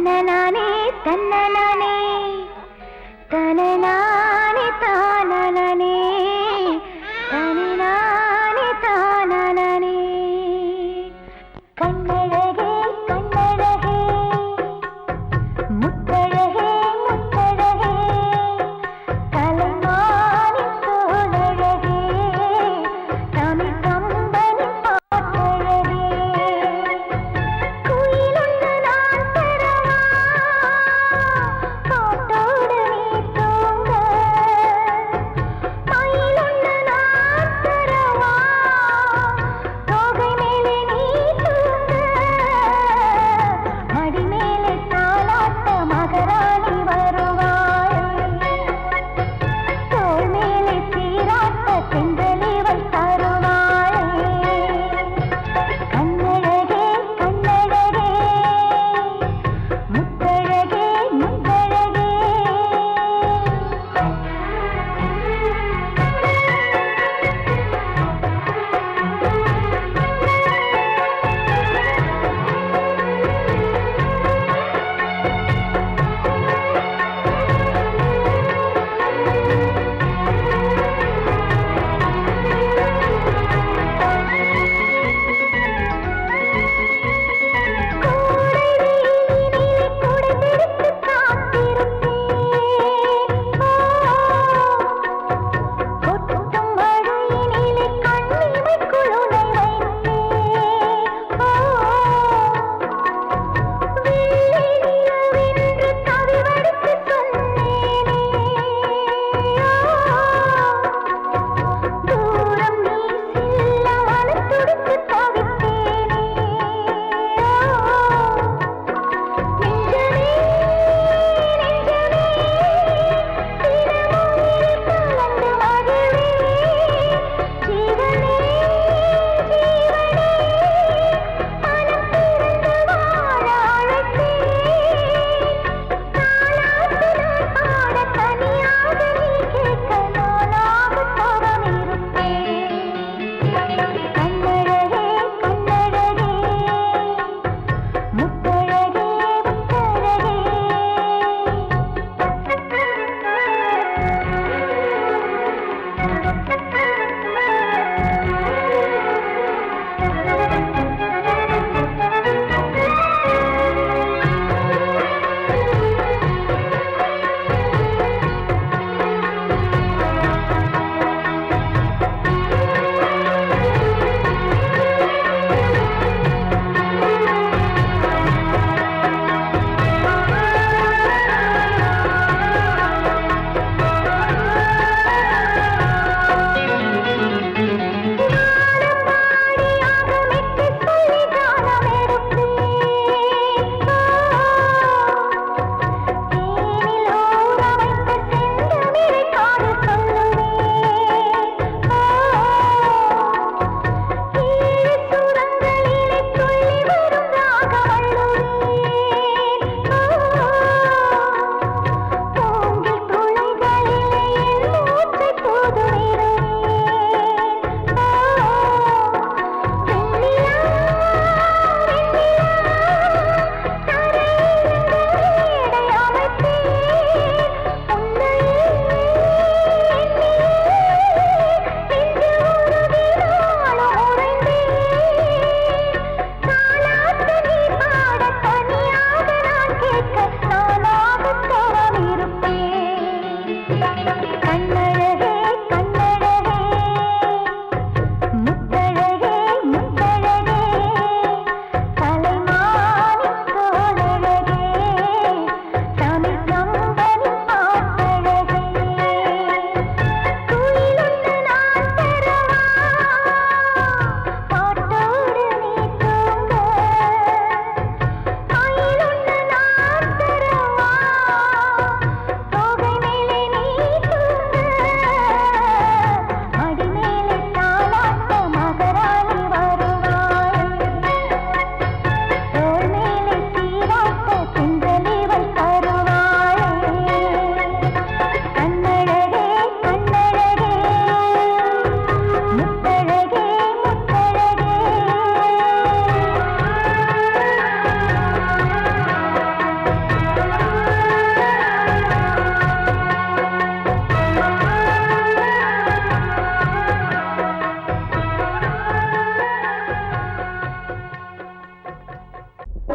தன்னனானே தன்னனானே தனனானே தானனானே தனனானே தானனானே கண்ணழகே கண்ணழகே முத்தழகே முத்தழகே கலைமானி தோழழகே Tamil company பாட்டழகே குயிலொன்று நான் தரவா பாட்டோடு நீ தூங்க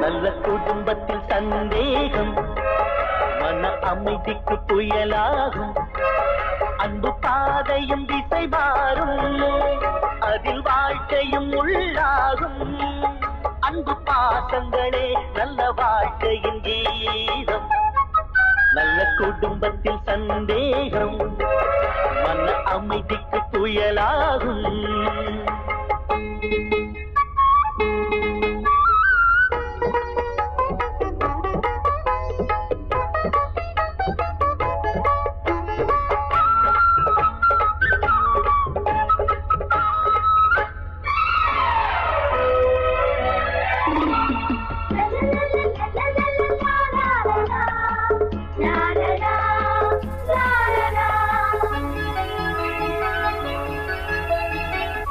நல்ல குடும்பத்தில் சந்தேகம் மன அமைதிக்கு புயலாகும். அன்பு பாதையும் திசை மாறும், அதில் வாழ்க்கையும் உள்ளாகும். அன்பு பாசங்களே நல்ல வாழ்க்கையின் கீதம். நல்ல குடும்பத்தில் சந்தேகம் மன அமைதிக்கு புயலாகும்.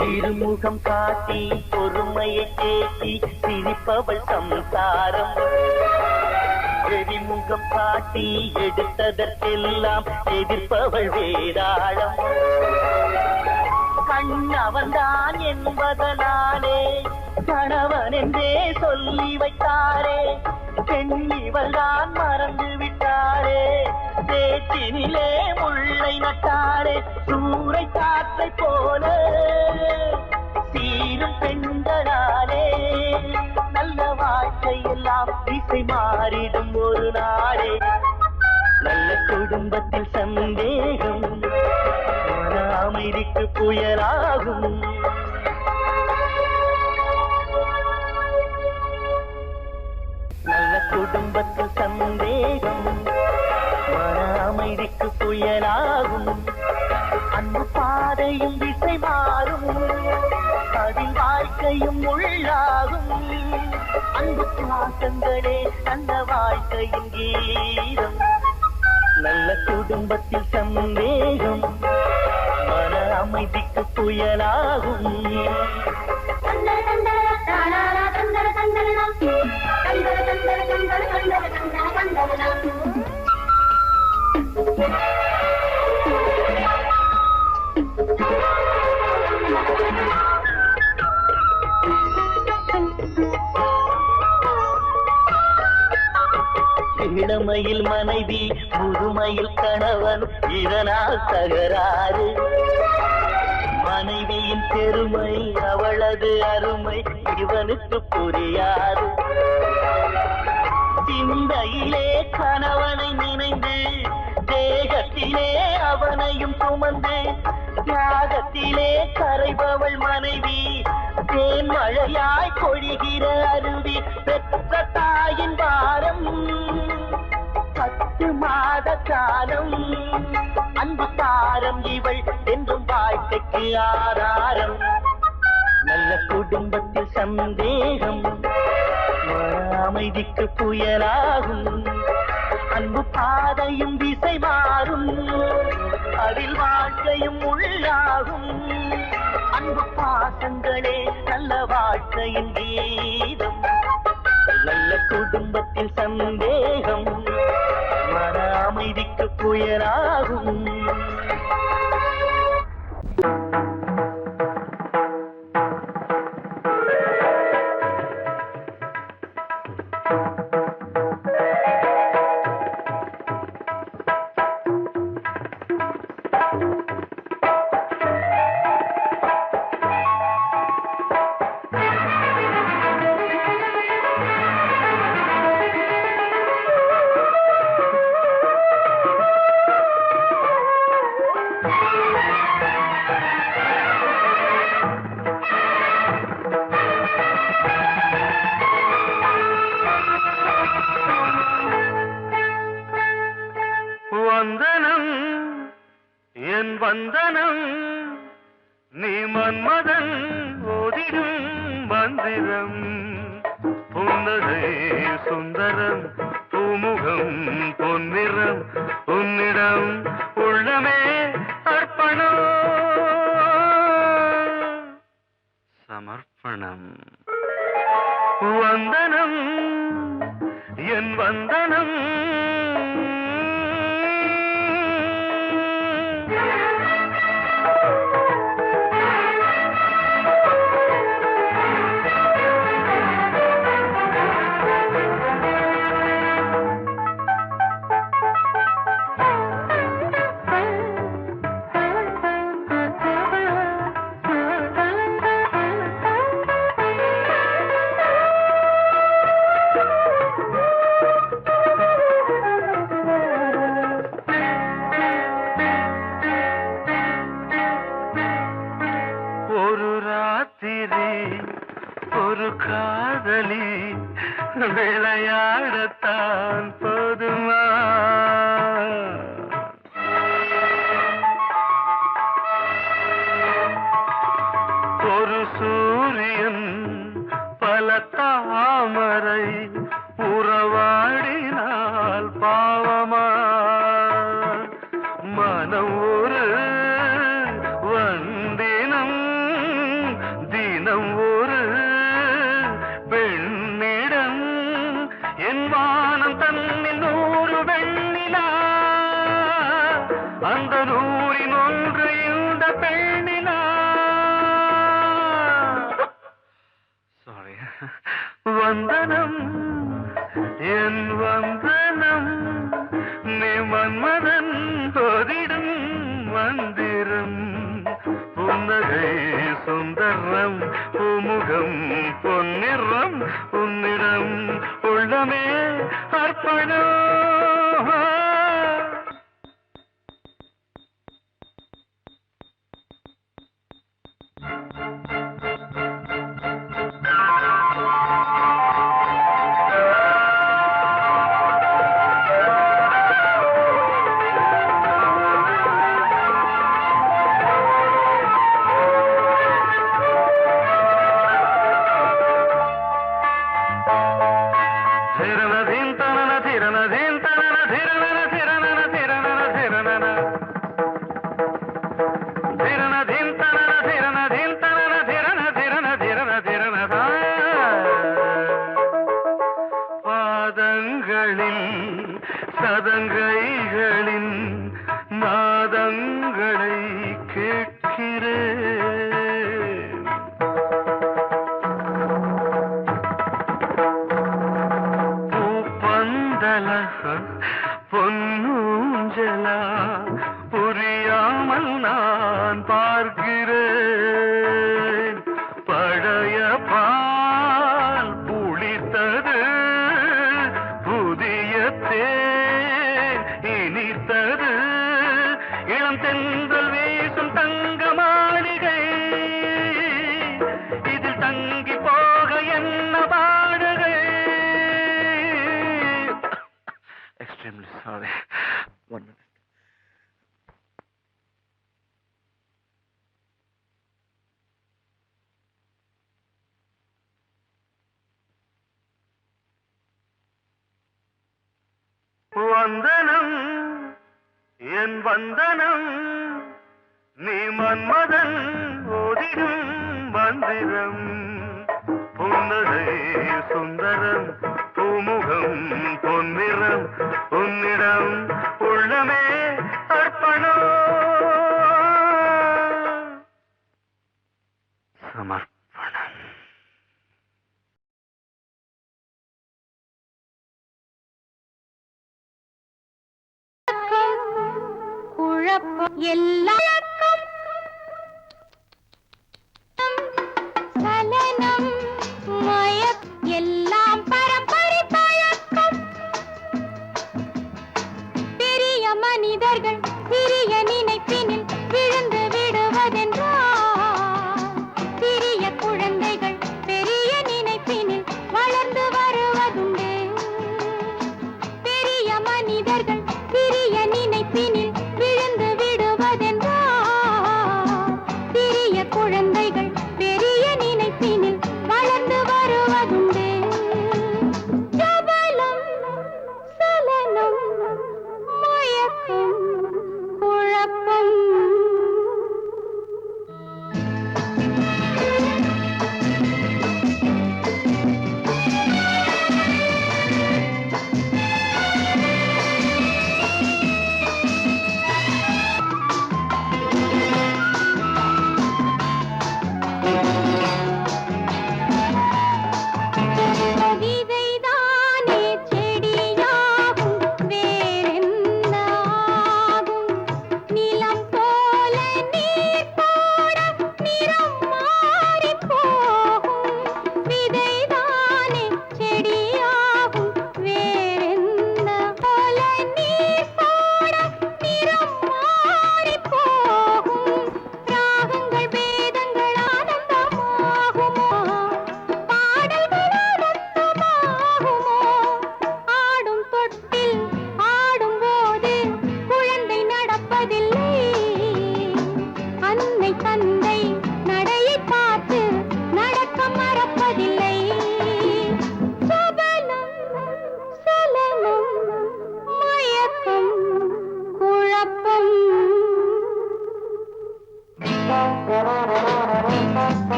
திருமுகம் காட்டி பொறுமையை தேக்கி சிரிப்பவள் சம்சாரம். எரிமுகம் காட்டி எடுத்ததற்கெல்லாம் எதிர்ப்பவள் வேதாளம். கண்ணவன்தான் என்பதனாலே கணவன் என்றே சொல்லி வைத்தாரே, பெண்ணிவள் தான் மறந்து விட்டாரே. தேச்சினிலே முள்ளை நட்டாரே, சூறை காற்றை போல சீரும் பெண்களாலே நல்ல வாழ்க்கையெல்லாம் திசை மாறிடும் ஒரு நாளே. நல்ல குடும்பத்தில் சந்தேகம் மன அமைதிக்கு புயலாகும். நல்ல குடும்பத்தில் சந்தேகம் மன அமைதிக்கு புயலாகும். அன்பு பாதையும் திசை மாறும், அதில் வாழ்க்கையும் உள்ளாகும். அன்பு பாசங்களே நல்ல வாழ்க்கையின் கீதம். நல்ல குடும்பத்தில் சந்தேகம் மன அமைதிக்கு புயலாகும். இளமையில் மனைவி, முதுமையில் கணவன், இதனால் தகராறு. மனைவியின் பெருமை, அவளது அருமை இவனுக்கு புரியாது. சிந்தையிலே கணவனை நினைந்து, தேகத்திலே அவனையும் சுமந்து, தியாகத்திலே கரைபவள் மனைவி, தேன் மழையாய் பொழிகிற அருவி. பெற்ற தாயின் பாரம் 10 மாத காலம், அன்பு தாரம் இவள் என்றும் வாழ்க்கைக்கு ஆதாரம். நல்ல குடும்பத்தில் சந்தேகம் அமைதிக்கு புயலாகும். அன்பு பாதையும் திசை மாறும், அதில் வாழ்க்கையும் உள்ளாகும். அன்பு பாசங்களே நல்ல வாழ்க்கையின் கீதம். நல்ல குடும்பத்தில் சந்தேகம் மன அமைதிக்கு புயலாகும். வந்தனம் என் வந்தனம், நீ மன்மதன் ஓதிடும் மந்திரம். புன்னகை சுந்தரம், பூமுகம் பொன்னிறம், உன்னிடம் உள்ளமே அர்ப்பணம் சமர்ப்பணம். வந்தனம் என் வந்தனம், விளையாடத்தான் போதுமா? ஒரு சூரியன் பல தாமரை உறவாடினால் பாவமா? மனம் ஒரு வந்தினம் தினம் ஒரு பெண்ணிடம் என் வானம் தன்னில் 100 வெண்ணிலா அந்த 100இன் ஒன்று இந்த பெண்ணிலா. சாரி. வந்தனம் என் வந்தனம் நீ மன்மதன் போதிடும் மந்திரம். புன்னகை சுந்தரம் பூமுகம் பொன்னிறம் உன்னிடம் உள்ளமே அர்ப்பணம். பாதங்களில் சதங்கைகளின் நாதங்களை கேட்கிறேன். பூப்பந்தல பொன்னூஞ்சலா புரியாமல் நான் பார்க்கிறேன். பழைய பால் புளித்தது புதிய தேன் இனித்தது இளம் தென்றல் வீசும் தங்க மாளிகை இதில் தங்கி போக என்ன பாடுகை. Extremely sorry. 1 minute. வந்தனம் என் வந்தனம் நீ மன்மதன் ஓதிடும் மந்திரம். புன்னகை சுந்தரம் பூமுகம் பொன்னிறம் உன்னிடம் உள்ளமே அர்ப்பணம். சமர்ப்பணம். குழப்பம் எல்லாம் சலனம் மயக் எல்லாம் பரம்பரை பழக்கம். பெரிய மனிதர்கள் சிறிய நினைப்பினில் விழுந்து விடுவதென்றால் சிறிய குழந்தைகள் பெரிய நினைப்பினில் வளர்ந்து வருவதுண்டு. பெரிய மனிதர்கள் சிறிய நினைப்பினில் விழுந்து விடுவதென்றால்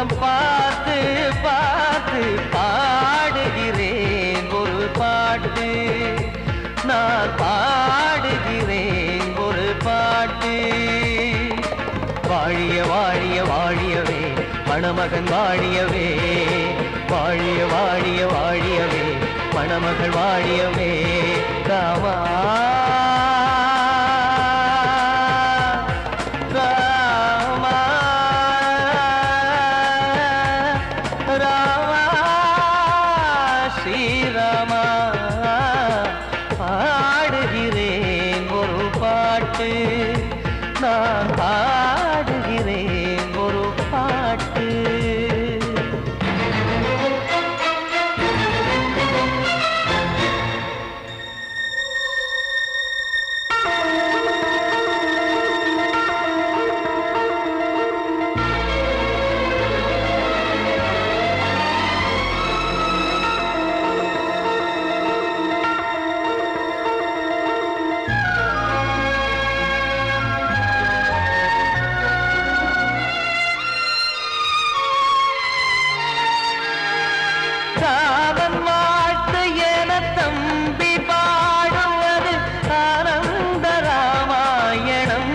முகம் பார்த்து பார்த்து பாடுகிறேன் ஒரு பாட்டு, நான் பாடுகிறேன் ஒரு பாட்டு. வாழிய வாழிய வாழியவே மணமகன் வாழியவே, வாழிய வாழிய வாழியவே மணமகள் வாழியவே. ராமா ராமா ராமா ஸ்ரீராமா, பாடுகிறேன் ஒரு பாட்டு, நான் பாடுகிறேன் ஒரு பாட்டு. ராமன் வாழ்த்து என தம்பி பாடுவது ஆனந்த ராமாயணம்.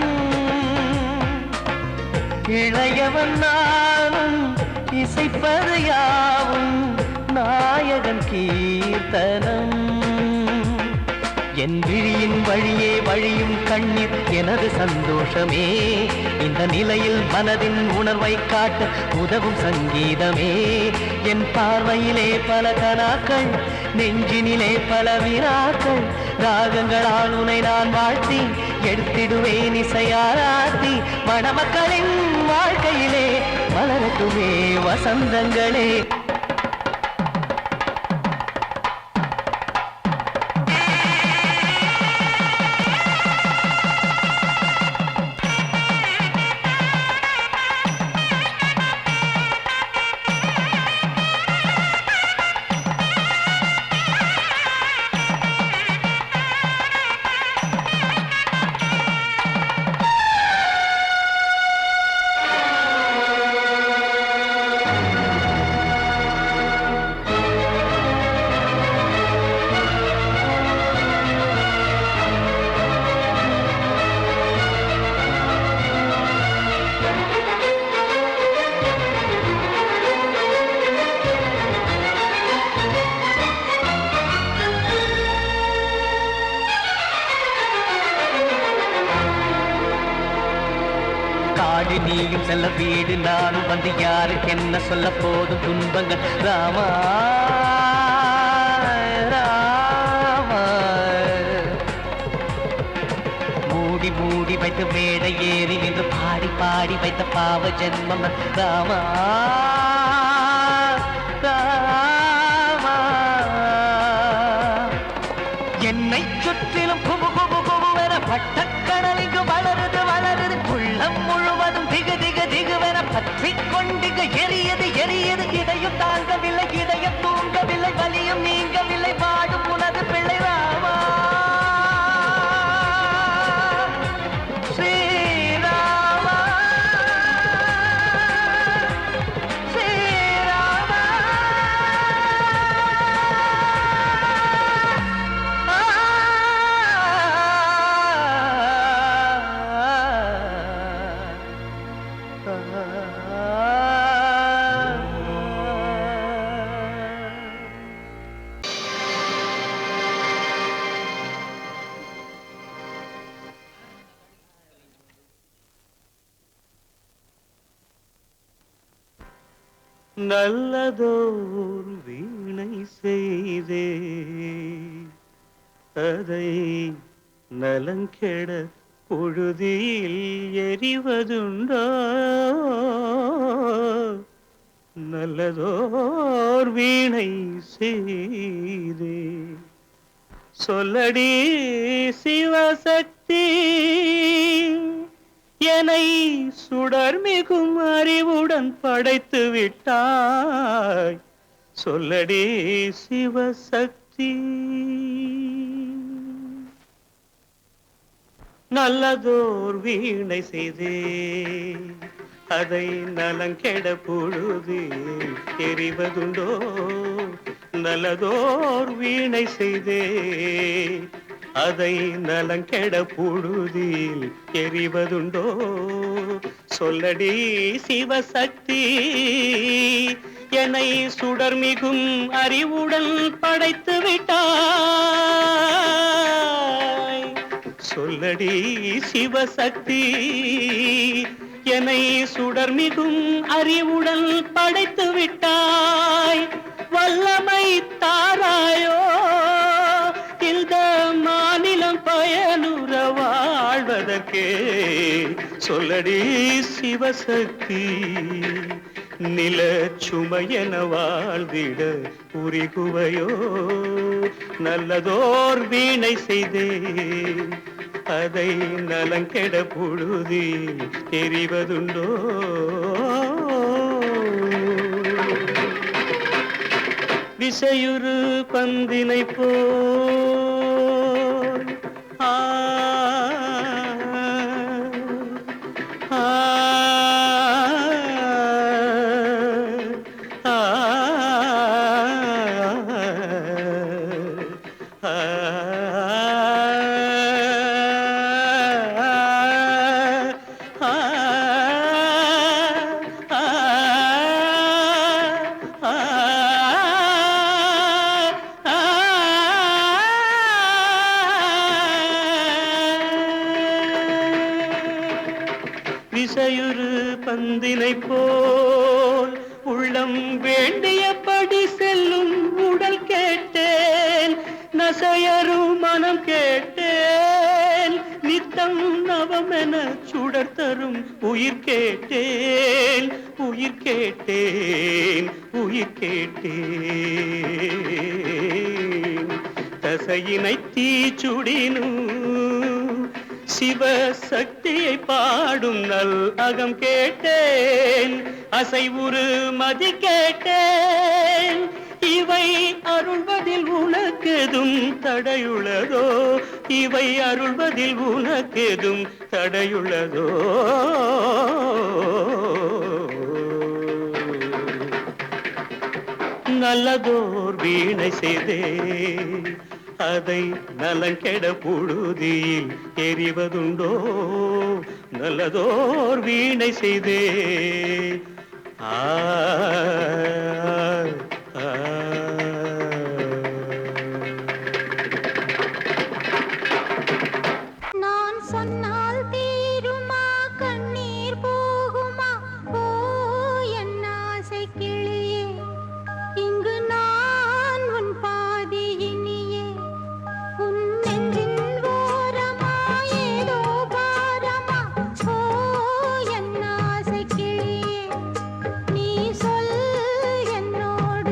இளையவன் நானும் இசைப்பது யாவும் நாயகன் கீர்த்தனம். என் விழியின் வழியே வழியும் கண்ணீர் எனது சந்தோஷமே, இந்த நிலையில் மனதின் உணர்வை காட்ட உதவும் சங்கீதமே. என் பார்வையிலே பல கனாக்கள், நெஞ்சினிலே பல வினாக்கள், ராகங்களால் உனை நான் வாழ்த்தி எடுத்திடுவேன் இசையாராத்தி. மணமக்களின் வாழ்க்கையிலே மலரட்டுமே வசந்தங்களே. காடு நீயும் செல்ல வீடு நானும் வந்து யாருக்கு என்ன சொல்ல போதும் துன்பங்கள். ராமா ராமா, மூடி மூடி வைத்த மேடை ஏறி நின்று பாடி பாடி வைத்த பாவ ஜென்மம். ராமா ராமா, என்னை சுற்றிலும் குபு குபு குபுவென பட்டக்கடல் இங்கு வளருது வளருது, உள்ளம் முழுவதும் திகு திகு திகுவென பற்றிக் கொண்டிகு எரியது எரியது. இதையும் தாங்கவில்லை இதயம் தூங்கவில்லை, வலியும் நீங்கவில்லை, பாடும் உனது பிள்ளை. ராமா ஸ்ரீராமா ஸ்ரீராமா. நல்லதோர் வீணை செய்தே அதை நலங்கெட பொழுதில் எறிவதுண்டோ. நல்லதோர் வீணை செய்தே சொல்லடி சிவசக்தி, என்னை சுடர் மிகும் அறிவுடன் படைத்து விட்டாய். சொல்லடி சிவசக்தி. நல்லதோர் வீணை செய்தே அதை நலங்கெட பொழுது தெரிவதுண்டோ நல்லதோர் வீணை செய்தே அதை நலங்கெட பொழுதில் எறிவதுண்டோ சொல்லடி சிவசக்தி என்னை சுடர்மிகும் அறிவுடன் படைத்து விட்டாய் சொல்லடி சிவசக்தி என்னை சுடர்மிகும் அறிவுடன் படைத்து விட்டாய் வல்லமை தாராயோ இந்த மாநிலம் பயனுற வாழ்வதற்கே சொல்லடி சிவசக்தி நில சுமையென வாழ்ந்திட உரிகுவையோ நல்லதோர் வீணை செய்தே அதை நலங்கெட பொழுதில் தெரிவதுண்டோ விசையுறு பந்தினை போல் ஆ ஆ விசையுறு பந்தினை போல் உள்ளம் வேண்டியபடி செல்லும் உடல் கேட்டேன் நசையரும் மனம் கேட்டேன் நித்தம் நவமென சுடர் தரும் உயிர் கேட்டேன் உயிர் கேட்டேன் உயிர் கேட்டேன் தசையினை தீச்சுடினும் சிவசக்தியை பாடும் நல் அகம் கேட்டேன் அசைவுறு மதி கேட்டேன் இவை அருள்வதில் உனக்கெதும் தடையுள்ளதோ இவை அருள்வதில் உனக்கெதும் தடையுள்ளதோ நல்லதோர் வீணை செய்தே அதை நலங்கெட பொழுதில் எறிவதுண்டோ நல்லதோர் வீணை செய்தே ஆ நான் சொன்னால் தீருமா கண்ணீர் போகுமா ஓ என் ஆசை கிளியே இங்கு நான் உன் பாதி இனியே உன் நெஞ்சின் ஓரமா ஏதோ பாரமா ஓ என் ஆசை கிளியே நீ சொல் என்னோடு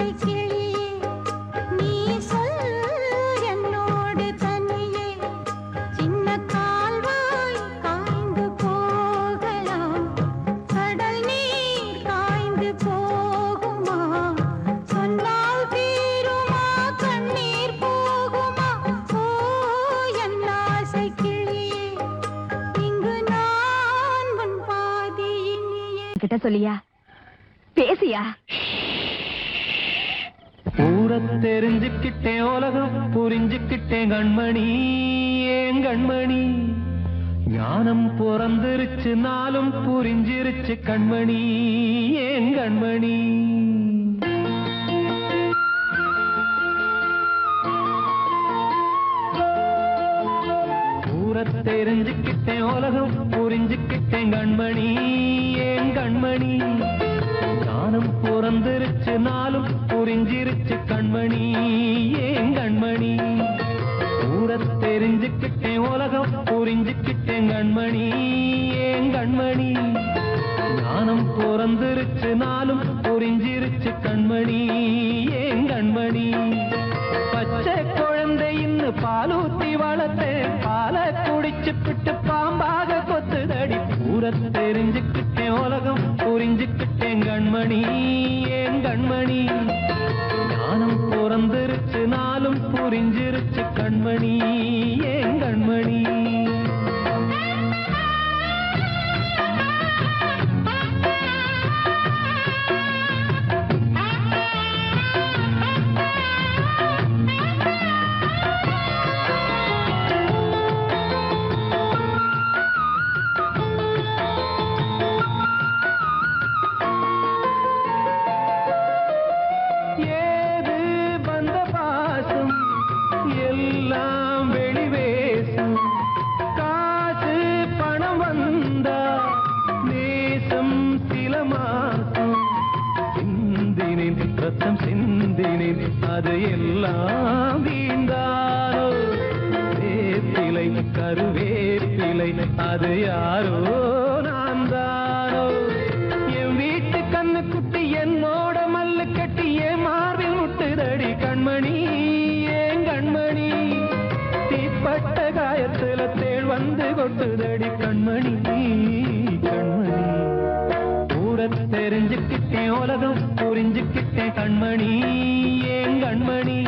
ஆசை கிளியே நீ சொல் என்னோடு தனியே சின்ன கால்வாய் காய்ந்து போகலாம் கடல் நீர் காய்ந்து போகுமா சொன்னால் தீருமா கண்ணீர் போகுமா ஓ என் ஆசை கிளியே இங்கு நான் உன் பாதி இனியே கிட்ட சொல்லியா பேசியா ஊரை தெரிஞ்சுக்கிட்டேன் உலகம் புரிஞ்சுக்கிட்டேன் கண்மணி ஏன் கண்மணி ஞானம் பிறந்திருச்சு நாளும் புரிஞ்சிருச்சு கண்மணி ஏன் கண்மணி ஊரை தெரிஞ்சுக்கிட்டேன் உலகம் புரிஞ்சுக்கிட்டேன் கண்மணி ஏன் கண்மணி ஞானம் பிறந்திருச்சு நாளும் புரிஞ்சிருச்சு கண்மணி ஏன் கண்மணி ஊரை தெரிஞ்சுக்கிட்டேன் உலகம் புரிஞ்சுக்கிட்டேன் கண்மணி ஏன் கண்மணி ஞானம் பிறந்திருச்சு நாளும் புரிஞ்சிருச்சு கண்மணி ஏன் கண்மணி பச்சை குழந்தை இன்னும் பாலூத்தி வளர்த்தேன் பாலை குடிச்சு பிட்டு பாம்பாக கொத்துதடி ஊரை தெரிஞ்சுக்கிட்டேன் உலகம் புரிஞ்சுக்கிட்டேன் கண்மணி ஏன் கண்மணி ஞானம் பிறந்திருச்சு நாளும் புரிஞ்சிருச்சு கண்மணி ஏன் கண்மணி ஏது வந்த பாசம் எல்லாம் வெளிவேசம் காசு பணம் வந்தா நேசம் சில மாசம் சிந்தினேன் ரத்தம் சிந்தினேன் அது எல்லாம் வீண்டாரோ வேப்பிலை கருவேப்பிலை அது யாரோ நான் தானோ என் வீட்டு கண்ணு குட்டி என்னோட மல்லு கட்டி என் மார்பில் முட்டுதடி கண்மணி ஏன் கண்மணி தீப்பட்ட காயத்துல தேள் வந்து கொட்டுதடி கண்மணி கண்மணி ஊரை தெரிஞ்சுக்கிட்டேன் உலகம் புரிஞ்சுக்கிட்டேன் கண்மணி ஏன் கண்மணி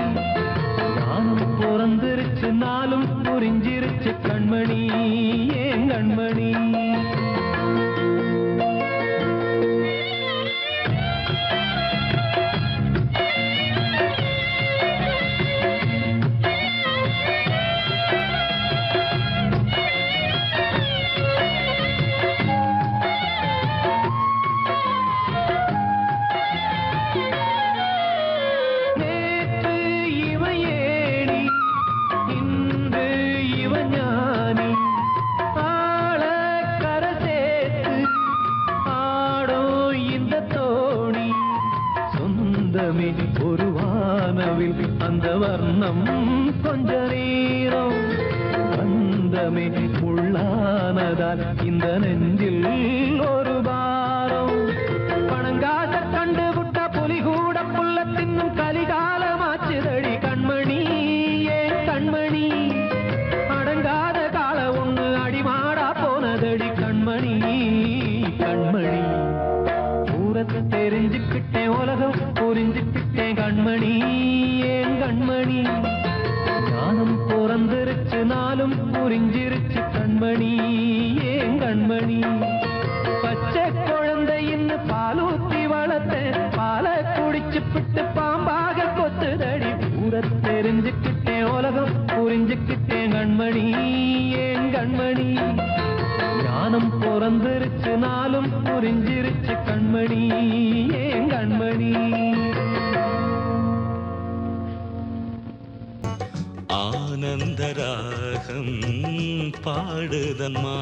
நானும் பிறந்திருச்சு நாளும் புரிஞ்சிருச்சு கண்மணி ஏன் கண்மணி நேற்று இவன் ஏணி இன்று இவன் ஞானி ஆள கரை சேர்த்து ஆடோ இந்த தோணி சொந்தமே ஒரு வானவில் அந்த வர்ணம் கொஞ்ச நேரம் பந்தமே உள்ளானதால் இந்த நெஞ்சில் ஒரு பாரம் பணங்காச கண்டு விட்ட புலி கூட புல்ல தின்னும் கலிகாலமாச்சுதடி கண்மணி ஏன் கண்மணி அடங்காத கால ஒண்ணு அடிமாடா போனதடி கண்மணி கண்மணி ஊரை தெரிஞ்சுக்கிட்டேன் உலகம் புரிஞ்சுக்கிட்டேன் கண்மணி ஏன் கண்மணி ஞானம் பிறந்திருச்சு நாளும் புரிஞ்சிருச்சு கண்மணி ஏன் கண்மணி பச்சை குழந்தை இன்னும் பாலூத்தி வளர்த்தேன் பாலை குடிச்சு பிட்டு பாம்பாக கொத்துதடி ஊரை தெரிஞ்சுக்கிட்டேன் உலகம் புரிஞ்சுக்கிட்டேன் கண்மணி ஏன் கண்மணி ஞானம் பிறந்திருச்சு நாளும் புரிஞ்சிருச்சு கண்மணி ஏன் கண்மணி ஆனந்தராகம் பாடுதம்மா